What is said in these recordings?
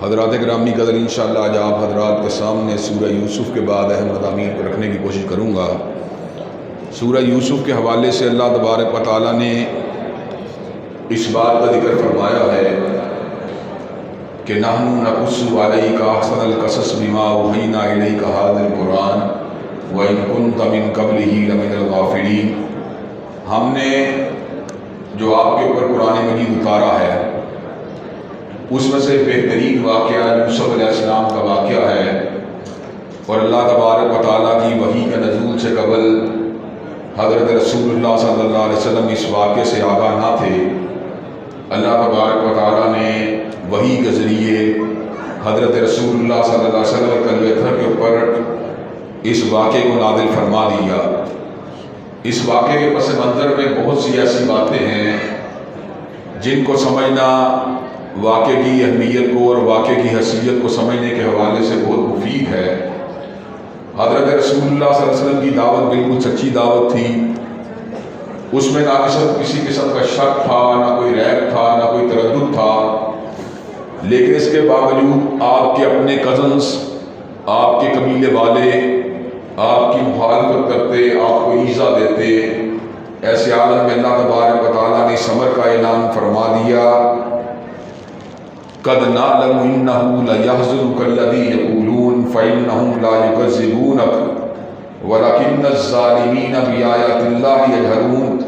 حضرات گرامی قدر انشاءاللہ آج آپ حضرات کے سامنے سورہ یوسف کے بعد اہم مضامین کو رکھنے کی کوشش کروں گا۔ سورہ یوسف کے حوالے سے اللہ تبارک و تعالیٰ نے اس بات کا ذکر فرمایا ہے کہ نحن نقص علیک احسن القصص بما اوحینا الیک ھذا القرآن وان کنت من قبلہ لمن الغافلین۔ ہم نے جو آپ کے اوپر قرآن مجید اتارا ہے اس میں سے بہترین واقعہ یوسف علیہ السلام کا واقعہ ہے، اور اللہ تبارک و تعالیٰ کی وحی کے نزول سے قبل حضرت رسول اللہ صلی اللہ علیہ وسلم اس واقعے سے آگاہ نہ تھے۔ اللہ تبارک و تعالیٰ نے وحی کے ذریعے حضرت رسول اللہ صلی اللہ علیہ وسلم قلب اطہر کے اوپر اس واقعے کو نازل فرما دیا۔ اس واقعے کے پس منظر میں بہت سی ایسی باتیں ہیں جن کو سمجھنا واقعے کی اہمیت کو اور واقعے کی حیثیت کو سمجھنے کے حوالے سے بہت مفید ہے۔ حضرت رسول اللہ صلی اللہ علیہ وسلم کی دعوت بالکل سچی دعوت تھی، اس میں نہ کسی قسم کا شک تھا، نہ کوئی ریب تھا، نہ کوئی تردد تھا، لیکن اس کے باوجود آپ کے اپنے کزنس، آپ کے قبیلے والے آپ کی مخالفت کرتے، آپ کو ایذا دیتے۔ ایسے عالم میں اللہ تبارک و تعالیٰ نے صبر کا اعلان فرما دیا، قد نعلم انه ليحزنك الذي يقولون فانهم لا يكذبونك ولكن الظالمين بآيات الله يجحدون۔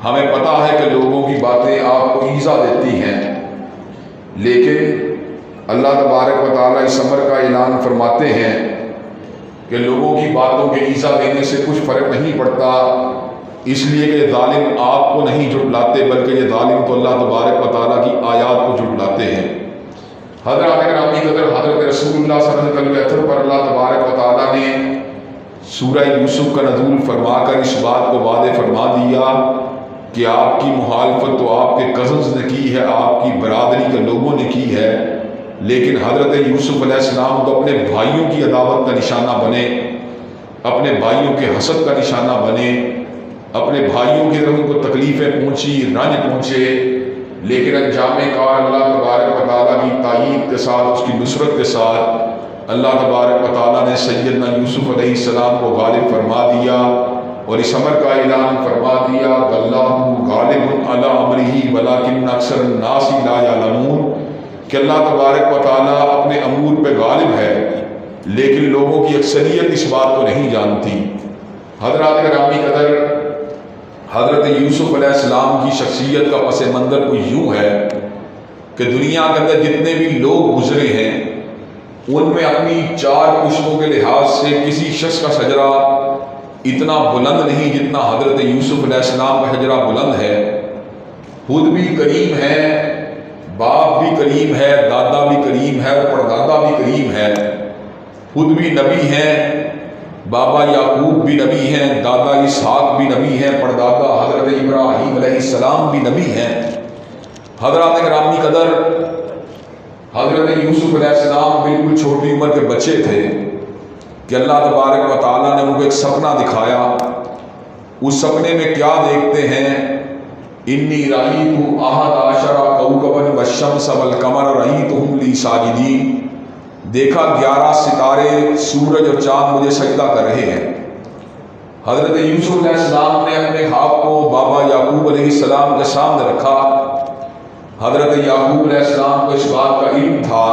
ہمیں پتہ ہے کہ لوگوں کی باتیں آپ کو ایذا دیتی ہیں، لیکن اللہ تبارک و تعالیٰ اس امر کا اعلان فرماتے ہیں کہ لوگوں کی باتوں کے ایذا دینے سے کچھ فرق نہیں پڑتا، اس لیے کہ یہ ظالم آپ کو نہیں جھٹلاتے بلکہ یہ ظالم تو اللہ تبارک و تعالیٰ کی آیات کو جھٹلاتے ہیں۔ حضرات گرامی قدر، حضرت رسول اللہ صلی اللہ علیہ وسلم پر اللہ تبارک و تعالیٰ نے سورہ یوسف کا نزول فرما کر اس بات کو واضح فرما دیا کہ آپ کی مخالفت تو آپ کے کزنز نے کی ہے، آپ کی برادری کے لوگوں نے کی ہے، لیکن حضرت یوسف علیہ السلام تو اپنے بھائیوں کی عداوت کا نشانہ بنے، اپنے بھائیوں کے حسد کا نشانہ بنے، اپنے بھائیوں کی طرف ان کو تکلیفیں پہنچی، رنج پہنچے، لیکن انجام کار اللہ تبارک و تعالیٰ کی تائید کے ساتھ، اس کی نصرت کے ساتھ اللہ تبارک و تعالیٰ نے سیدنا یوسف علیہ السلام کو غالب فرما دیا اور اس امر کا اعلان فرما دیا، واللہ غالب علی امرہ ولکن اکثر الناس لا یعلمون، کہ اللہ تبارک و تعالیٰ اپنے امور پہ غالب ہے لیکن لوگوں کی اکثریت اس بات کو نہیں جانتی۔ حضرات گرامی قدر، حضرت یوسف علیہ السلام کی شخصیت کا پس منظر کوئی یوں ہے کہ دنیا کے اندر جتنے بھی لوگ گزرے ہیں ان میں اپنی چار پشتوں کے لحاظ سے کسی شخص کا شجرہ اتنا بلند نہیں جتنا حضرت یوسف علیہ السلام کا شجرہ بلند ہے۔ خود بھی کریم ہے، باپ بھی کریم ہے، دادا بھی کریم ہے اور پردادا بھی کریم ہے، خود بھی نبی ہیں، بابا یعقوب بھی نبی ہیں، دادا اسحاق بھی نبی ہیں، پردادا حضرت ابراہیم علیہ السلام بھی نبی ہیں۔ حضرات گرامی قدر، حضرت یوسف علیہ السلام بالکل چھوٹی عمر کے بچے تھے کہ اللہ تبارک و تعالیٰ نے ان کو ایک سپنا دکھایا۔ اس سپنے میں کیا دیکھتے ہیں؟ انی رأیت احد عشر کوکبا والشمس والقمر رأیتهم لی ساجدین، دیکھا 11 ستارے، سورج اور چاند مجھے سجدہ کر رہے ہیں۔ حضرت یوسف علیہ السلام نے اپنے خواب کو بابا یعقوب علیہ السلام کے سامنے رکھا۔ حضرت یعقوب علیہ السلام کو اس بات کا علم تھا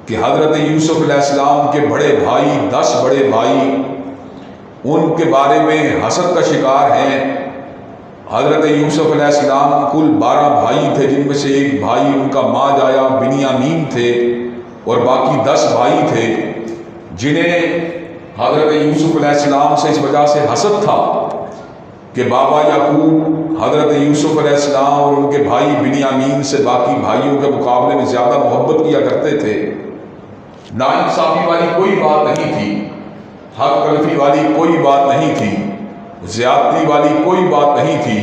کہ حضرت یوسف علیہ السلام کے بڑے بھائی، 10 بڑے بھائی، ان کے بارے میں حسد کا شکار ہیں۔ حضرت یوسف علیہ السلام کل 12 بھائی تھے، جن میں سے ایک بھائی ان کا ماں جایا بنیامین تھے، اور باقی 10 بھائی تھے جنہیں حضرت یوسف علیہ السلام سے اس وجہ سے حسد تھا کہ بابا یعقوب حضرت یوسف علیہ السلام اور ان کے بھائی بنیامین سے باقی بھائیوں کے مقابلے میں زیادہ محبت کیا کرتے تھے۔ ناانصافی والی کوئی بات نہیں تھی، حق تلفی والی کوئی بات نہیں تھی، زیادتی والی کوئی بات نہیں تھی،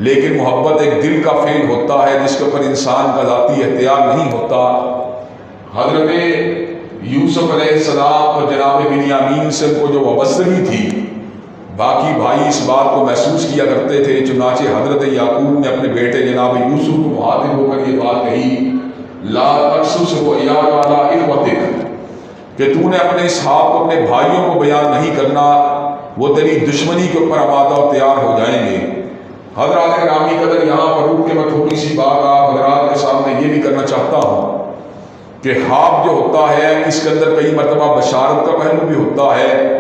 لیکن محبت ایک دل کا فعل ہوتا ہے جس کے اوپر انسان کا ذاتی اختیار نہیں ہوتا۔ حضرت یوسف علیہ السلام اور جناب بنیامین سے کو جو وابستگی تھی، باقی بھائی اس بات کو محسوس کیا کرتے تھے، چنانچہ حضرت یعقوب نے اپنے بیٹے جناب یوسف کو مخاطب ہو کر یہ بات کہی لا تقصص رؤیاک علی اخوتک، کہ تو نے اپنے اس حال کو اپنے بھائیوں کو بیان نہیں کرنا، وہ تیری دشمنی کے اوپر آمادہ و تیار ہو جائیں گے۔ حضرات گرامی قدر، یہاں پر رک کے میں تھوڑی سی بات آپ حضرات کے سامنے یہ بھی کرنا چاہتا ہوں کہ خواب جو ہوتا ہے اس کے اندر کئی مرتبہ بشارت کا پہلو بھی ہوتا ہے،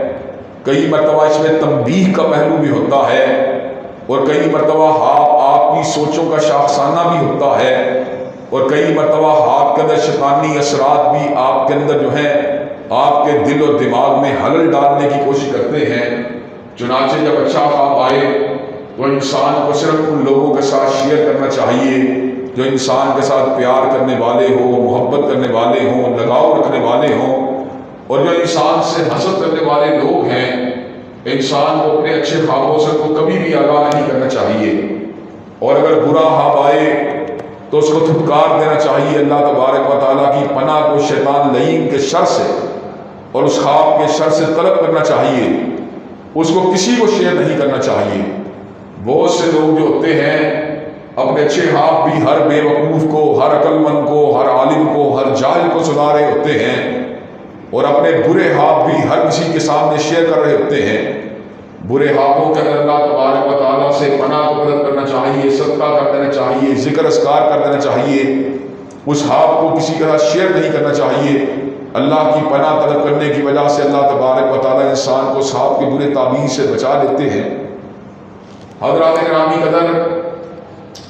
کئی مرتبہ اس میں تنبیہ کا پہلو بھی ہوتا ہے، اور کئی مرتبہ خواب آپ کی سوچوں کا شاخسانہ بھی ہوتا ہے، اور کئی مرتبہ خواب کے اندر شیطانی اثرات بھی آپ کے اندر جو ہیں آپ کے دل اور دماغ میں حلل ڈالنے کی کوشش کرتے ہیں۔ چنانچہ جب اچھا خواب آئے تو انسان کو صرف ان لوگوں کے ساتھ شیئر کرنا چاہیے جو انسان کے ساتھ پیار کرنے والے ہوں، محبت کرنے والے ہوں، لگاؤ رکھنے والے ہوں، اور جو انسان سے حسد کرنے والے لوگ ہیں انسان کو اپنے اچھے خوابوں سے کو کبھی بھی آگاہ نہیں کرنا چاہیے، اور اگر برا خواب آئے تو اس کو دھتکار دینا چاہیے، اللہ تبارک و تعالیٰ کی پناہ کو شیطان لعین کے شر سے اور اس خواب کے شر سے طلب کرنا چاہیے، اس کو کسی کو شیئر نہیں کرنا چاہیے۔ بہت سے لوگ جو ہوتے ہیں اپنے اچھے خواب بھی ہر بے وقوف کو، ہر عقل مند کو، ہر عالم کو، ہر جاہل کو سنا رہے ہوتے ہیں، اور اپنے برے خواب بھی ہر کسی کے سامنے شیئر کر رہے ہوتے ہیں۔ برے خوابوں کے اندر اللہ تبارک و تعالیٰ سے پناہ کو طلب کرنا چاہیے، صدقہ کر دینا چاہیے، ذکر اذکار کر دینا چاہیے، اس خواب کو کسی کے ساتھ شیئر نہیں کرنا چاہیے۔ اللہ کی پناہ طلب کرنے کی وجہ سے اللہ تبارک و تعالیٰ انسان کو اس خواب کے برے تعبیر سے بچا لیتے ہیں۔ حضرات گرامی قدر،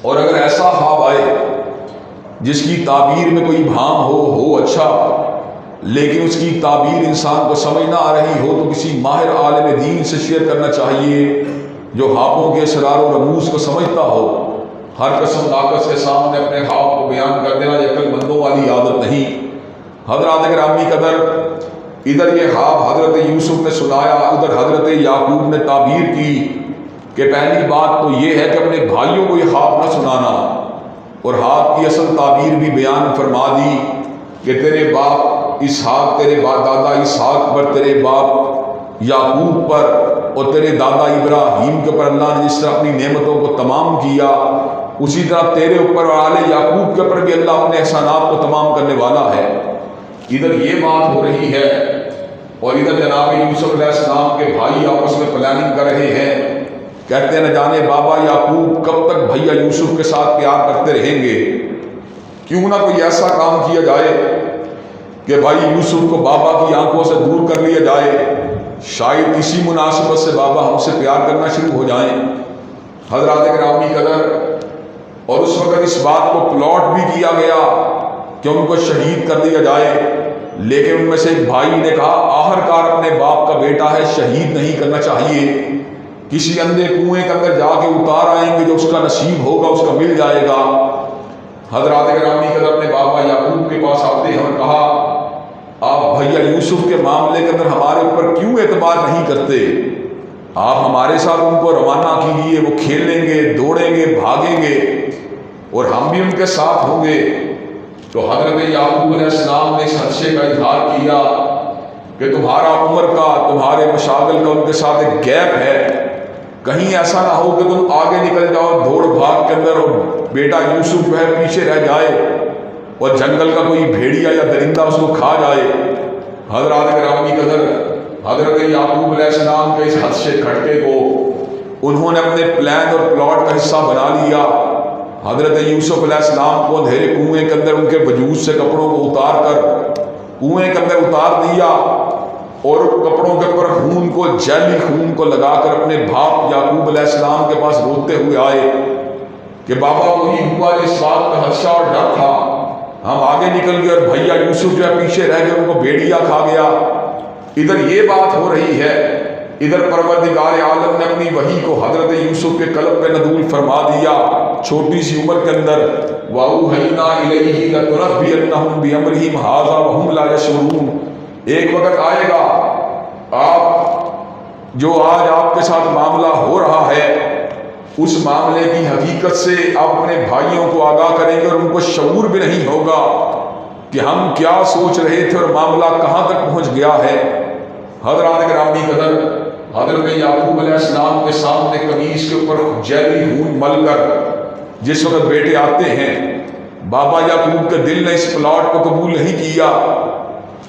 اور اگر ایسا خواب آئے جس کی تعبیر میں کوئی ابہام ہو اچھا، لیکن اس کی تعبیر انسان کو سمجھ نہ آ رہی ہو تو کسی ماہر عالم دین سے شیئر کرنا چاہیے جو خوابوں کے اسرار و رموز کو سمجھتا ہو۔ ہر قسم ناقص کے سامنے اپنے خواب کو بیان کر دینا یہ عقل مندوں والی عادت نہیں۔ حضرات گرامی قدر، ادھر یہ خواب حضرت یوسف نے سنایا، ادھر حضرت یعقوب نے تعبیر کی کہ پہلی بات تو یہ ہے کہ اپنے بھائیوں کو یہ خواب نہ سنانا، اور خواب کی اصل تعبیر بھی بیان فرما دی کہ تیرے باپ اسحاق، تیرے دادا اسحاق پر، تیرے باپ یعقوب پر اور تیرے دادا ابراہیم کے اوپر اللہ نے جس طرح اپنی نعمتوں کو تمام کیا، اسی طرح تیرے اوپر اور آل یعقوب کے اوپر بھی اللہ اپنے احسانات کو تمام کرنے والا ہے۔ ادھر یہ بات ہو رہی ہے، اور ادھر جناب یوسف علیہ السلام کے بھائی آپس میں پلاننگ کر رہے ہیں، کہتے ہیں نہ جانے بابا یعقوب کب تک بھیا یوسف کے ساتھ پیار کرتے رہیں گے، کیوں نہ کوئی ایسا کام کیا جائے کہ بھائی یوسف کو بابا کی آنکھوں سے دور کر لیا جائے، شاید اسی مناسبت سے بابا ہم سے پیار کرنا شروع ہو جائیں۔ حضرات گرامی قدر، اور اس وقت اس بات کو پلاٹ بھی کیا گیا کہ ان کو شہید کر دیا جائے، لیکن ان میں سے ایک بھائی نے کہا آخرکار اپنے باپ کا بیٹا ہے، شہید نہیں کرنا چاہیے، کسی اندھے کنویں کے اندر جا کے اتار آئیں گے، جو اس کا نصیب ہوگا اس کا مل جائے گا۔ حضرات گرامی قدر اپنے بابا یعقوب کے پاس آتے ہیں اور کہا آپ بھیا یوسف کے معاملے کے اندر ہمارے اوپر کیوں اعتبار نہیں کرتے؟ آپ ہمارے ساتھ ان کو روانہ کیجیے، وہ کھیلیں گے، دوڑیں گے، بھاگیں گے، اور ہم بھی ان کے ساتھ ہوں گے۔ تو حضرت یعقوب علیہ السلام نے اس خدشے کا اظہار کیا کہ تمہارا عمر کا، تمہارے مشاغل کا ان کے ساتھ ایک گیپ ہے، کہیں ایسا نہ ہو کہ تم آگے نکل جاؤ دوڑ بھاگ کے اندر اور بیٹا یوسف جو ہے پیچھے رہ جائے اور جنگل کا کوئی بھیڑیا یا درندہ اس کو کھا جائے۔ حضرات گرامی قدر، حضرت یعقوب علیہ السلام کے اس خدشے کھٹکے کو انہوں نے اپنے پلان اور پلاٹ کا حصہ بنا لیا۔ حضرت یوسف علیہ السلام کو اندھیرے کنویں کے اندر ان کے وجود سے کپڑوں کو اتار کر کنویں کے اندر اتار دیا، اور کپڑوں کے اوپر خون کو، جیلی خون کو لگا کر اپنے باپ یعقوب علیہ السلام کے پاس روتے ہوئے آئے کہ بابا وہی ہوا جس بات کا خدشہ اور ڈر تھا، ہم آگے نکل گئے اور بھیا یوسف جو ہے پیچھے رہ گئے، ان کو بھیڑیا کھا گیا۔ ادھر یہ بات ہو رہی ہے، ادھر پروردگار عالم نے اپنی وحی کو حضرت یوسف کے قلب پہ نزول فرما دیا چھوٹی سی عمر کے اندر۔ وَأَوْحَيْنَا إِلَيْهِ لَتُنَبِّئَنَّهُم بِأَمْرِهِمْ هَٰذَا وَهُمْ لَا يَشْعُرُونَ۔ ایک وقت آئے گا آپ جو آج آپ کے ساتھ معاملہ ہو رہا ہے اس معاملے کی حقیقت سے آپ اپنے بھائیوں کو آگاہ کریں گے، اور ان کو شعور بھی نہیں ہوگا کہ ہم کیا سوچ رہے تھے اور معاملہ کہاں تک پہنچ گیا ہے۔ حضرات گرامی قدر، حضرت یعقوب علیہ السلام کے سامنے قمیص کے اوپر جیلی خون مل کر جس وقت بیٹے آتے ہیں، بابا یعقوب کے دل نے اس پلاٹ کو قبول نہیں کیا.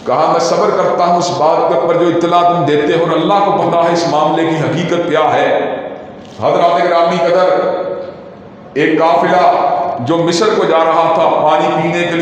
کہا میں صبر کرتا ہوں اس بات کے اوپر جو اطلاع تم دیتے ہو، اور اللہ کو پتہ ہے اس معاملے کی حقیقت کیا ہے. حضرات گرامی قدر، ایک قافلہ جو مصر کو جا رہا تھا پانی پینے کے لیے